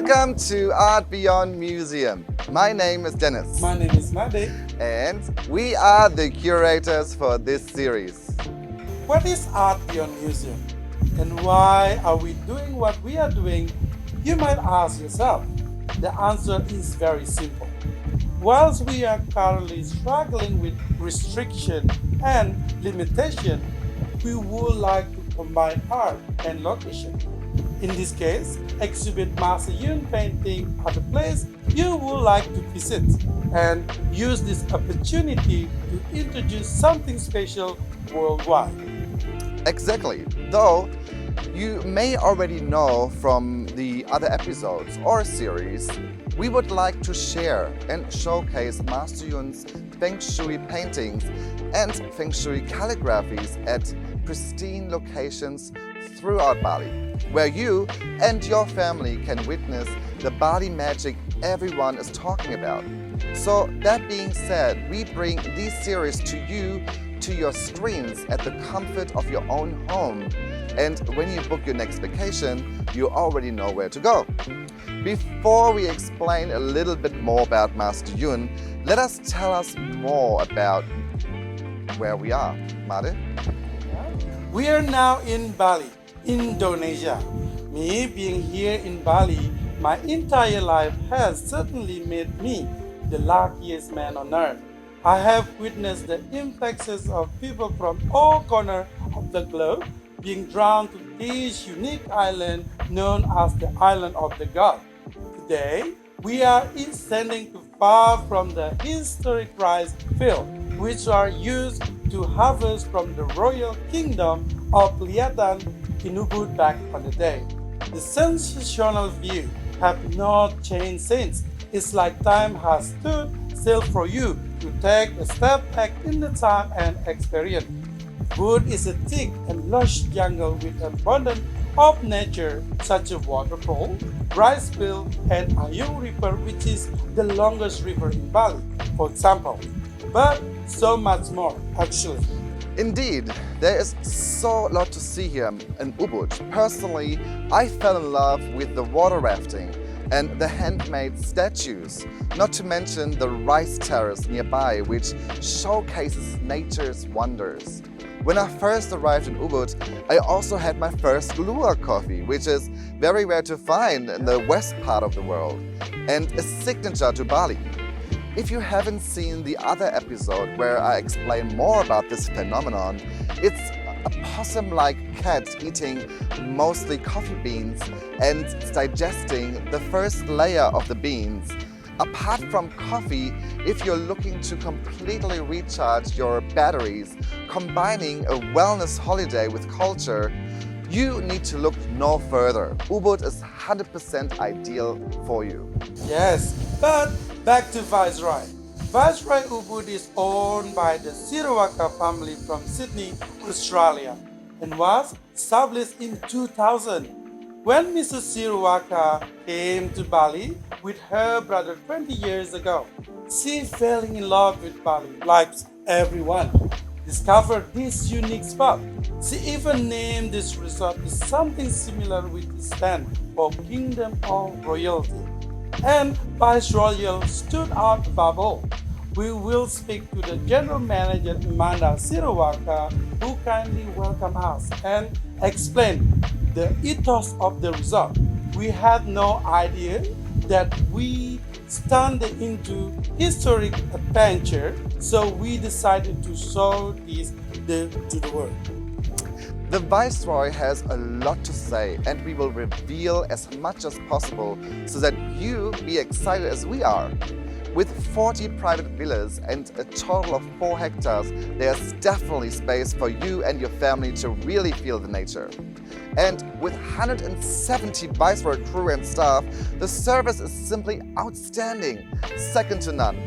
Welcome to Art Beyond Museum. My name is Dennis. My name is Made. And we are the curators for this series. What is Art Beyond Museum? And why are we doing what we are doing? You might ask yourself. The answer is very simple. Whilst we are currently struggling with restriction and limitation, we would like to combine art and location. In this case, exhibit Master Yun painting at the place you would like to visit and use this opportunity to introduce something special worldwide. Exactly. Though you may already know from the other episodes or series, we would like to share and showcase Master Yun's Feng Shui paintings and Feng Shui calligraphies at pristine locations throughout Bali, where you and your family can witness the Bali magic everyone is talking about. So that being said, we bring these series to you, to your screens at the comfort of your own home. And when you book your next vacation, you already know where to go. Before we explain a little bit more about Master Yun, let us tell us more about where we are. Made? We are now in Bali, Indonesia. Me being here in Bali my entire life has certainly made me the luckiest man on earth. I have witnessed the influxes of people from all corners of the globe being drawn to this unique island known as the Island of the God. Today, we are standing too far from the historic rice field, which are used to harvest from the royal kingdom of Liatan in Ubud back on the day. The sensational view have not changed since. It's like time has stood still for you to take a step back in the time and experience. Wood is a thick and lush jungle with abundance of nature such as waterfall, rice field, and Ayung River, which is the longest river in Bali, for example. But so much more, actually. Indeed, there is so lot to see here in Ubud. Personally, I fell in love with the water rafting and the handmade statues, not to mention the rice terrace nearby, which showcases nature's wonders. When I first arrived in Ubud, I also had my first luwak coffee, which is very rare to find in the west part of the world, and a signature to Bali. If you haven't seen the other episode where I explain more about this phenomenon, it's a possum-like cat eating mostly coffee beans and digesting the first layer of the beans. Apart from coffee, if you're looking to completely recharge your batteries, combining a wellness holiday with culture, you need to look no further. Ubud is 100% ideal for you. Yes, but back to Viceroy. Viceroy Ubud is owned by the Sirawaka family from Sydney, Australia, and was established in 2000. When Mrs. Sirawaka came to Bali with her brother 20 years ago, she fell in love with Bali, like everyone. Discovered this unique spot. She even named this resort as something similar with the stand for Kingdom of Royalty. And Viceroyal stood out above all. We will speak to the General Manager Amanda Sirawaka, who kindly welcomed us and explained the ethos of the resort. We had no idea that we turned into historic adventure, so we decided to show this to the world. The Viceroy has a lot to say, and we will reveal as much as possible so that you be excited as we are. With 40 private villas and a total of 4 hectares, there's definitely space for you and your family to really feel the nature. And with 170 Viceroy crew and staff, the service is simply outstanding, second to none.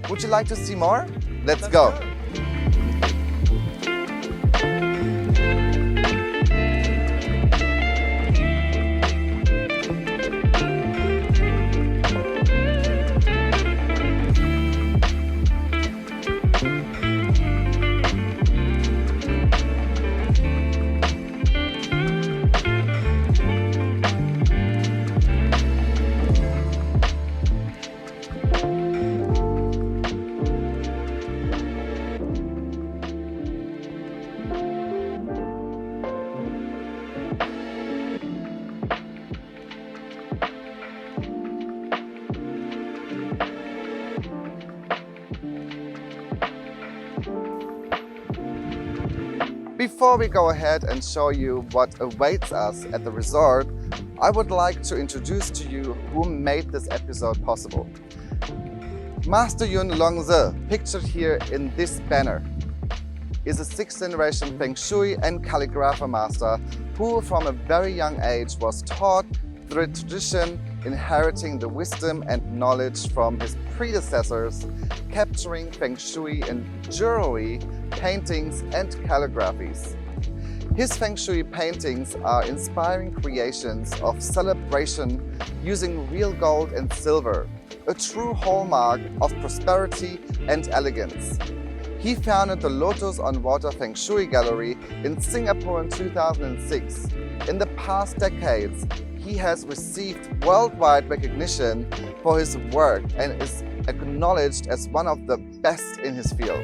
Would you like to see more? Let's go. Before we go ahead and show you what awaits us at the resort, I would like to introduce to you who made this episode possible. Master Yun Longze, pictured here in this banner, is a 6th generation Feng Shui and calligrapher master who from a very young age was taught through a tradition inheriting the wisdom and knowledge from his predecessors, capturing Feng Shui in jewelry, paintings and calligraphies. His Feng Shui paintings are inspiring creations of celebration using real gold and silver, a true hallmark of prosperity and elegance. He founded the Lotus on Water Feng Shui Gallery in Singapore in 2006. In the past decades, he has received worldwide recognition for his work and is acknowledged as one of the best in his field.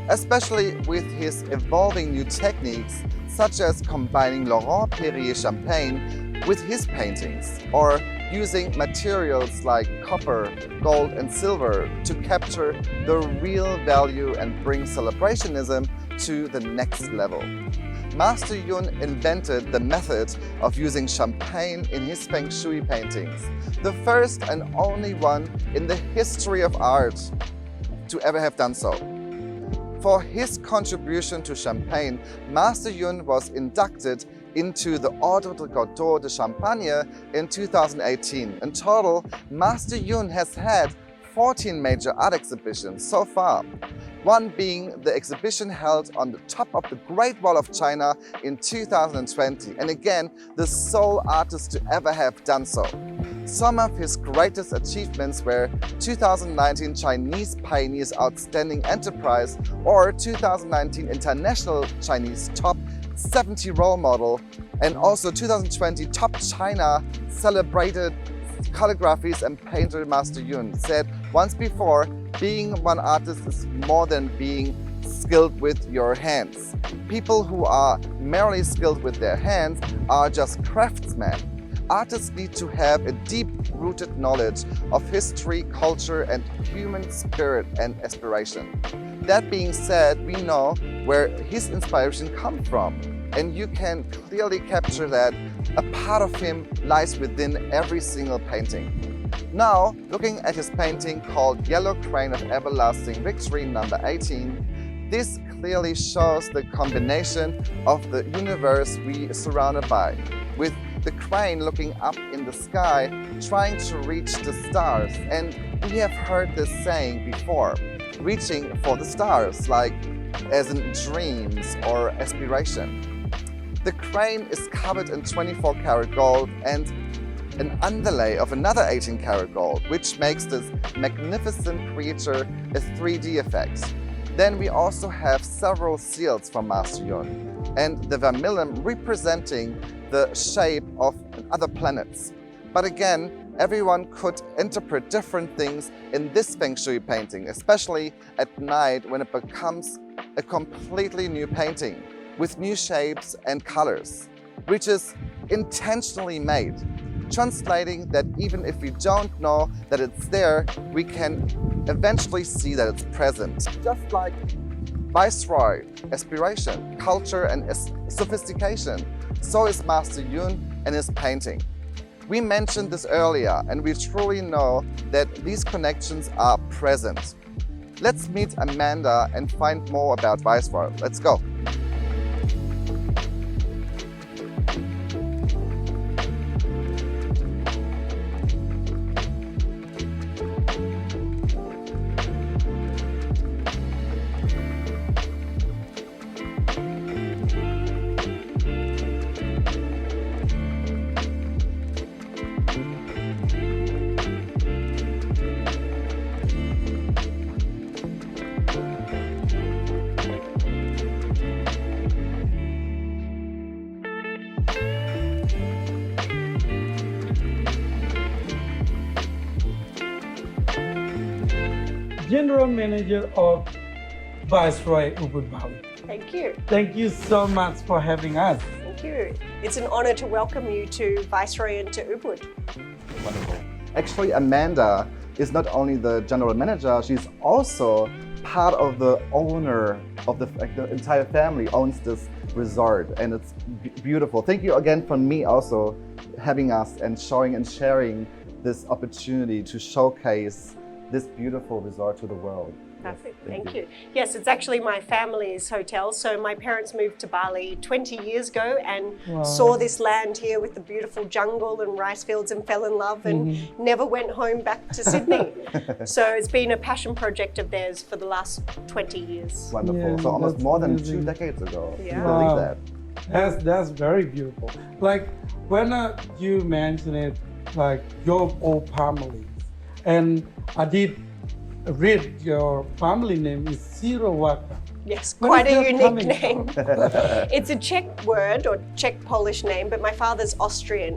Especially with his evolving new techniques, such as combining Laurent-Perrier champagne with his paintings, or using materials like copper, gold and silver to capture the real value and bring celebrationism to the next level. Master Yun invented the method of using champagne in his Feng Shui paintings, the first and only one in the history of art to ever have done so. For his contribution to champagne, Master Yun was inducted into the Ordre de Gaudeau de Champagne in 2018. In total, Master Yun has had 14 major art exhibitions so far, one being the exhibition held on the top of the Great Wall of China in 2020, and again, the sole artist to ever have done so. Some of his greatest achievements were 2019 Chinese Pioneers Outstanding Enterprise or 2019 International Chinese Top 70 Role Model, and also 2020 Top China Celebrated Calligraphies and Painter Master Yun said once before, being one artist is more than being skilled with your hands. People who are merely skilled with their hands are just craftsmen. Artists need to have a deep-rooted knowledge of history, culture, and human spirit and aspiration. That being said, we know where his inspiration comes from, and you can clearly capture that a part of him lies within every single painting. Now, looking at his painting called Yellow Crane of Everlasting Victory number 18, this clearly shows the combination of the universe we are surrounded by, with the crane looking up in the sky, trying to reach the stars. And we have heard this saying before, reaching for the stars, like as in dreams or aspiration. The crane is covered in 24 karat gold and an underlay of another 18 karat gold, which makes this magnificent creature a 3D effect. Then we also have several seals from Master Yun, and the vermilion representing the shape of other planets. But again, everyone could interpret different things in this Feng Shui painting, especially at night when it becomes a completely new painting with new shapes and colors, which is intentionally made, translating that even if we don't know that it's there, we can eventually see that it's present. Just like Viceroy, aspiration, culture and sophistication, so is Master Yun and his painting. We mentioned this earlier, and we truly know that these connections are present. Let's meet Amanda and find more about Viceroy. Let's go. General Manager of Viceroy Ubud Bali. Thank you. Thank you so much for having us. Thank you. It's an honor to welcome you to Viceroy and to Ubud. Wonderful. Actually, Amanda is not only the general manager, she's also part of the owner of the entire family owns this resort, and it's beautiful. Thank you again from me also having us and showing and sharing this opportunity to showcase this beautiful resort to the world. Perfect, thank you. Yes, it's actually my family's hotel. So my parents moved to Bali 20 years ago and saw this land here with the beautiful jungle and rice fields and fell in love and never went home back to Sydney. So it's been a passion project of theirs for the last 20 years. Wonderful. Yeah, So almost that's more than amazing. 2 decades ago. Yeah. Can you believe that? That's very beautiful. Like when you mentioned it, like your old family, and I did read your family name is Sirawaka. Yes, Where quite is a that unique coming name. It's a Czech word or Czech Polish name, but my father's Austrian,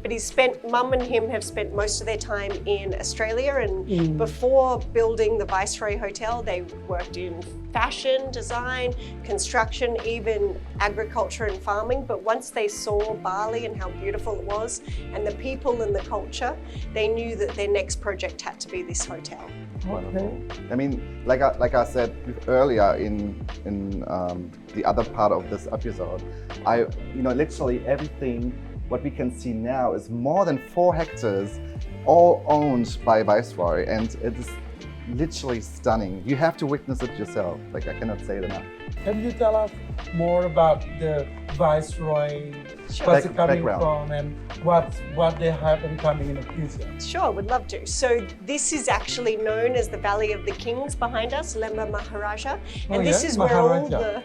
but Mum and him have spent most of their time in Australia, and before building the Viceroy Hotel, they worked in fashion, design, construction, even agriculture and farming. But once they saw Bali and how beautiful it was, and the people and the culture, they knew that their next project had to be this hotel. Wonderful. I mean, like I said earlier in the other part of this episode, literally everything what we can see now is more than 4 hectares, all owned by Viceroy, and it is literally stunning. You have to witness it yourself. Like, I cannot say it enough. Can you tell us more about the Viceroy? Sure. What's it coming Background. from, and what they have and coming in the future? Sure, would love to. So this is actually known as the Valley of the Kings behind us, Lemba Maharaja. And this is where all the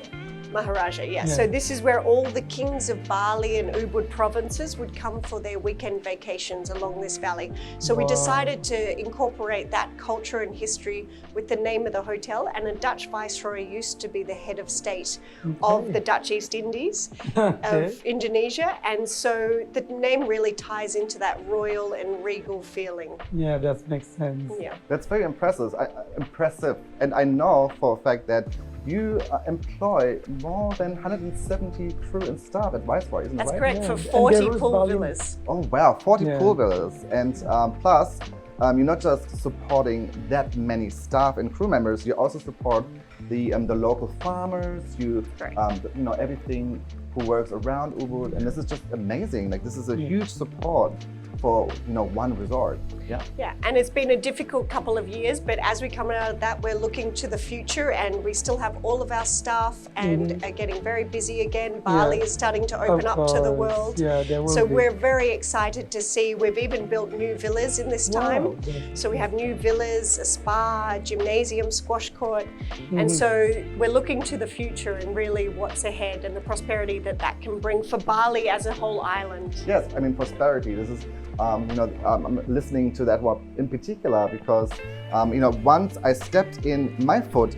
Maharaja, yeah. So this is where all the kings of Bali and Ubud provinces would come for their weekend vacations along this valley. So we decided to incorporate that culture and history with the name of the hotel, and a Dutch viceroy used to be the head of state of the Dutch East Indies of Indonesia, and so the name really ties into that royal and regal feeling. Yeah, that makes sense. Yeah. That's very impressive. And I know for a fact that you employ more than 170 crew and staff at Viceroy, isn't That's that right? correct, for And 40 there is pool volume. villas. Oh wow, 40 Yeah. pool villas. And plus, you're not just supporting that many staff and crew members, you also support the local farmers, Right. everything who works around Ubud, and this is just amazing. Like, this is a huge support for one resort. Yeah, and it's been a difficult couple of years, but as we come out of that, we're looking to the future, and we still have all of our staff and are getting very busy again. Bali is starting to open up to the world. Yeah, there will So be. we're very excited to see. We've even built new villas in this time. Wow. So we have new villas, a spa, a gymnasium, squash court. And so we're looking to the future and really what's ahead and the prosperity that can bring for Bali as a whole island. Yes, I mean, prosperity. This is, I'm listening to that one in particular because, once I stepped in my foot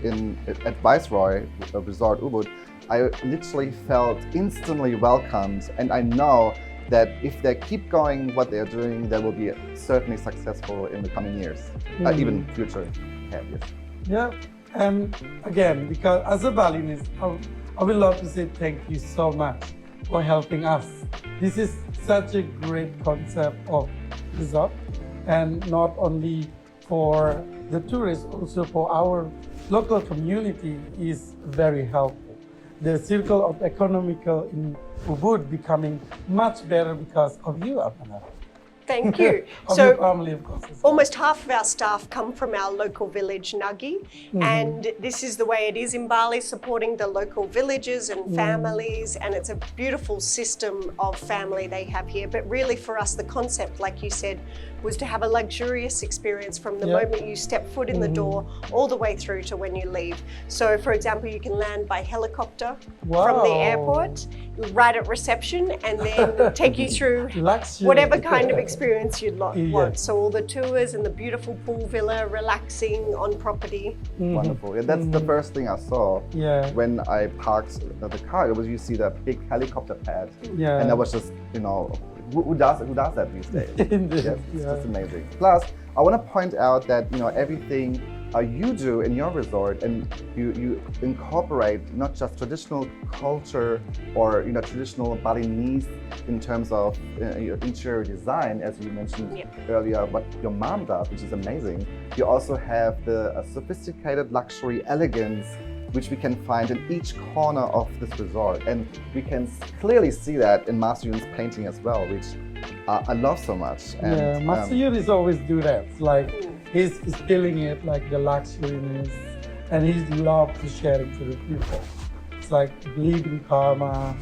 at Viceroy Resort Ubud, I literally felt instantly welcomed, and I know that if they keep going what they're doing, they will be certainly successful in the coming years, even future ahead. Yes. Yeah, and again, because as a Balinese, I would love to say thank you so much for helping us. This is such a great concept of resort, and not only for the tourists, also for our local community is very helpful. The circle of economical in Ubud becoming much better because of you, Apana. Thank you. Of your family, of course. as well. Almost half of our staff come from our local village, Nagi, and this is the way it is in Bali, supporting the local villages and families, and it's a beautiful system of family they have here. But really for us, the concept, like you said, was to have a luxurious experience from the moment you step foot in the door all the way through to when you leave. So for example, you can land by helicopter from the airport, right at reception, and then take you through Luxury. whatever kind of experience you'd want. Yes. So all the tours and the beautiful pool villa, relaxing on property. Wonderful. Yeah, that's the first thing I saw when I parked the car. It was, you see that big helicopter pad, and that was just, who does that these days? Yes, it's just amazing. Plus, I want to point out that everything you do in your resort, and you incorporate not just traditional culture or traditional Balinese in terms of your interior design, as you mentioned earlier, what your mom does, which is amazing. You also have the sophisticated luxury elegance, which we can find in each corner of this resort, and we can clearly see that in Master Yun's painting as well, which I love so much. And, Master Yun is always do that. Like he's feeling it, like the luxuriness, and he's love to share it to the people. It's like believe in karma,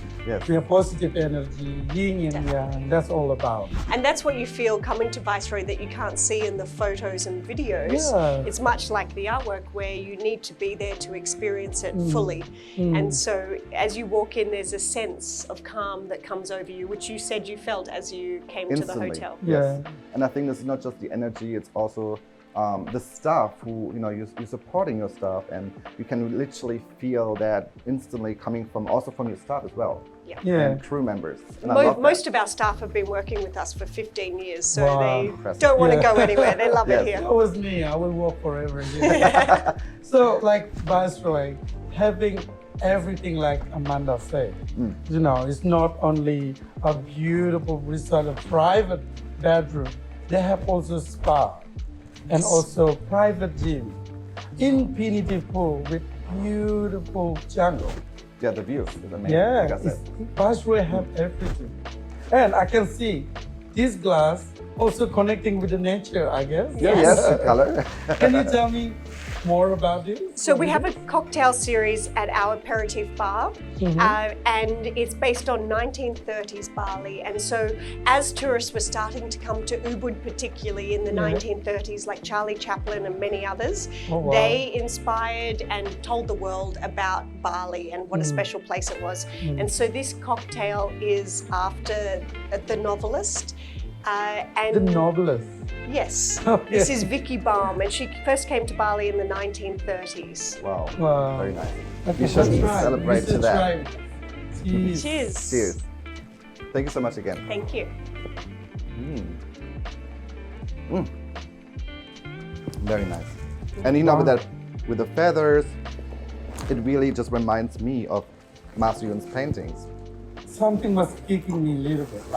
positive energy, yin and yang. That's all about. And that's what you feel coming to Viceroy that you can't see in the photos and videos. It's much like the artwork where you need to be there to experience it fully. And so as you walk in, there's a sense of calm that comes over you, which you said you felt as you came instantly to the hotel. Yes. And I think it's not just the energy, it's also the staff who, you're supporting your staff, and you can literally feel that instantly coming from your staff as well. And crew members. And most of our staff have been working with us for 15 years, so they don't want to go anywhere. They love it here. That was me. I will work forever here. So, like Viceroy, having everything like Amanda said, it's not only a beautiful resort, a private bedroom. They have also spa. And also private gym, infinity pool with beautiful jungle. Yeah, the view is amazing. Yeah, like I said. Viceroy have everything. And I can see this glass also connecting with the nature, I guess. Yes, the color. Can you tell me more about this? So we have a cocktail series at our aperitif bar, and it's based on 1930s Bali. And so as tourists were starting to come to Ubud, particularly in the 1930s, like Charlie Chaplin and many others, they inspired and told the world about Bali and what a special place it was. And so this cocktail is after the novelist. The novelist? Yes. This is Vicky Baum, and she first came to Bali in the 1930s. Wow. Very nice. Okay, we should celebrate to that. Cheers. Cheers. Cheers. Thank you so much again. Thank you. Very nice. And with that, with the feathers, it really just reminds me of Master Yun's paintings. Something was kicking me a little bit,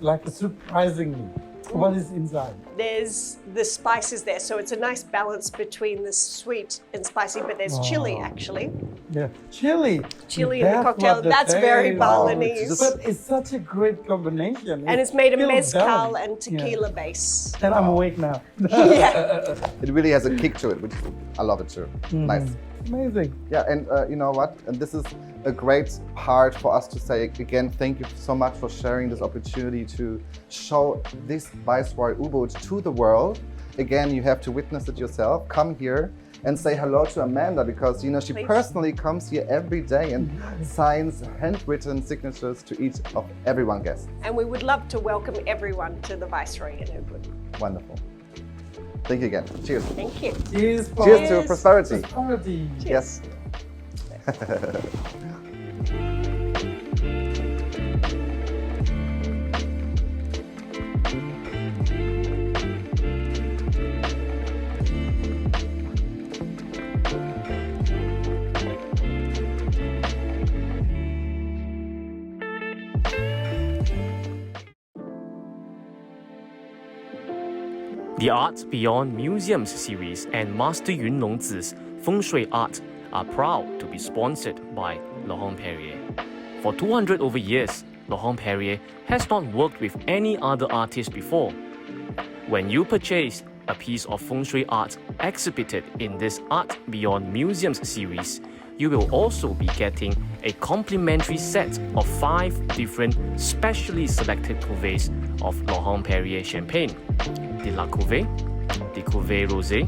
like surprising me. What is inside? There's the spices there, so it's a nice balance between the sweet and spicy, but there's chili actually. Yeah, chili. Chili in the cocktail, that's very Balinese. But it's such a great combination. And it's made of mezcal and tequila base. And I'm awake now. It really has a kick to it, which I love it too. Nice. Amazing. Yeah, and you know what? And this is a great part for us to say again, thank you so much for sharing this opportunity to show this Viceroy Ubud to the world. Again, you have to witness it yourself. Come here and say hello to Amanda, because she personally comes here every day and signs handwritten signatures to each of everyone guest. And we would love to welcome everyone to the Viceroy in Ubud. Wonderful. Thank you again. Cheers. Thank you. Cheers. Cheers to prosperity. Cheers. Yes. The Art Beyond Museums series and Master Yun Longzi's Feng Shui art are proud to be sponsored by Laurent-Perrier. For 200 over years, Laurent-Perrier has not worked with any other artist before. When you purchase a piece of Feng Shui art exhibited in this Art Beyond Museums series, you will also be getting a complimentary set of 5 different specially selected cuvées of Laurent-Perrier champagne: the La Cuvée, the Cuvée Rosé,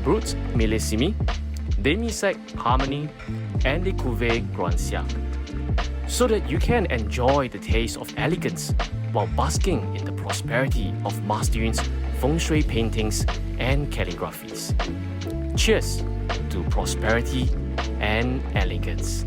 Brut Millésimé, Demi-Sec Harmony, and the Cuvée Grand Siècle, so that you can enjoy the taste of elegance while basking in the prosperity of Master Yun's Feng Shui paintings and calligraphies. Cheers to prosperity and elegance.